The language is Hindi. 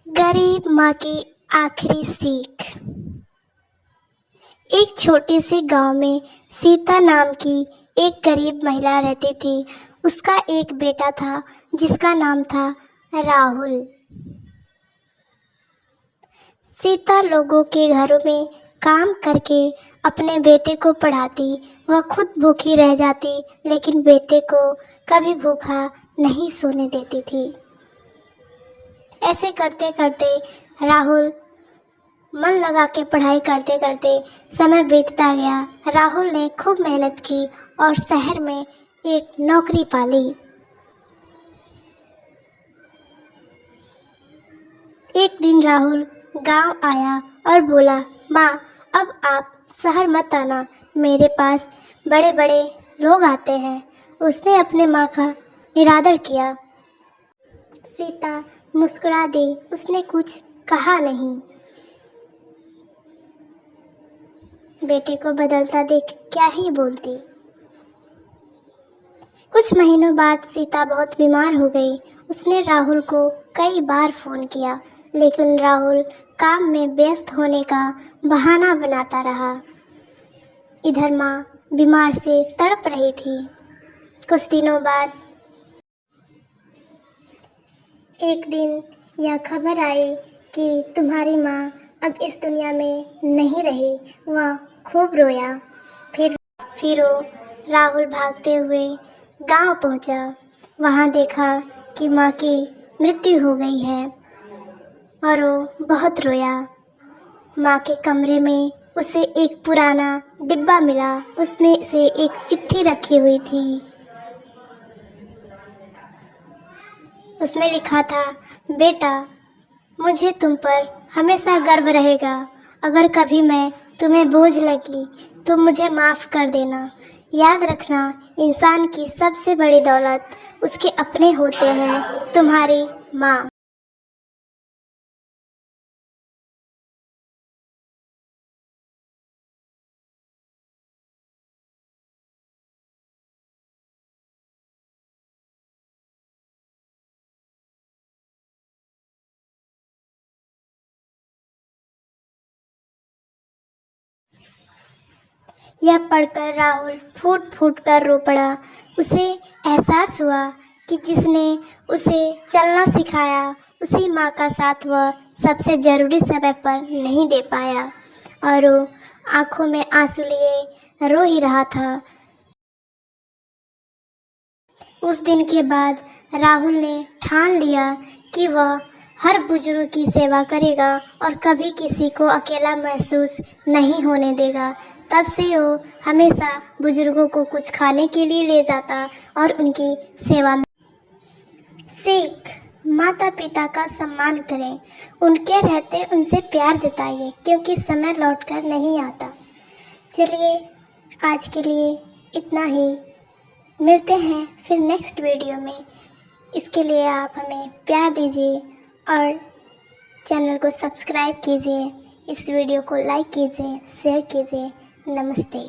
गरीब माँ की आखिरी सीख। एक छोटे से गांव में सीता नाम की एक गरीब महिला रहती थी। उसका एक बेटा था जिसका नाम था राहुल। सीता लोगों के घरों में काम करके अपने बेटे को पढ़ाती। वह खुद भूखी रह जाती, लेकिन बेटे को कभी भूखा नहीं सोने देती थी। ऐसे करते करते राहुल मन लगा के पढ़ाई करते करते समय बीतता गया। राहुल ने खूब मेहनत की और शहर में एक नौकरी पाली। एक दिन राहुल गांव आया और बोला, माँ, अब आप शहर मत आना, मेरे पास बड़े बड़े लोग आते हैं। उसने अपने माँ का निरादर किया। सीता मुस्कुरा दी, उसने कुछ कहा नहीं। बेटे को बदलता देख क्या ही बोलती। कुछ महीनों बाद सीता बहुत बीमार हो गई। उसने राहुल को कई बार फ़ोन किया, लेकिन राहुल काम में व्यस्त होने का बहाना बनाता रहा। इधर माँ बीमार से तड़प रही थी। कुछ दिनों बाद एक दिन यह खबर आई कि तुम्हारी माँ अब इस दुनिया में नहीं रही। वह खूब रोया। फिर वो राहुल भागते हुए गांव पहुंचा। वहां देखा कि माँ की मृत्यु हो गई है और वो बहुत रोया। माँ के कमरे में उसे एक पुराना डिब्बा मिला। उसमें से एक चिट्ठी रखी हुई थी। उसमें लिखा था, बेटा, मुझे तुम पर हमेशा गर्व रहेगा। अगर कभी मैं तुम्हें बोझ लगी तो मुझे माफ़ कर देना। याद रखना, इंसान की सबसे बड़ी दौलत उसके अपने होते हैं। तुम्हारी माँ। यह पढ़कर राहुल फूट फूट कर रो पड़ा। उसे एहसास हुआ कि जिसने उसे चलना सिखाया, उसी माँ का साथ वह सबसे ज़रूरी समय पर नहीं दे पाया और वो आँखों में आंसू लिए रो ही रहा था। उस दिन के बाद राहुल ने ठान लिया कि वह हर बुजुर्ग की सेवा करेगा और कभी किसी को अकेला महसूस नहीं होने देगा। तब से वो हमेशा बुजुर्गों को कुछ खाने के लिए ले जाता और उनकी सेवा में। सीख, माता पिता का सम्मान करें, उनके रहते उनसे प्यार जताइए, क्योंकि समय लौटकर नहीं आता। चलिए, आज के लिए इतना ही। मिलते हैं फिर नेक्स्ट वीडियो में। इसके लिए आप हमें प्यार दीजिए और चैनल को सब्सक्राइब कीजिए। इस वीडियो को लाइक कीजिए, शेयर कीजिए। नमस्ते।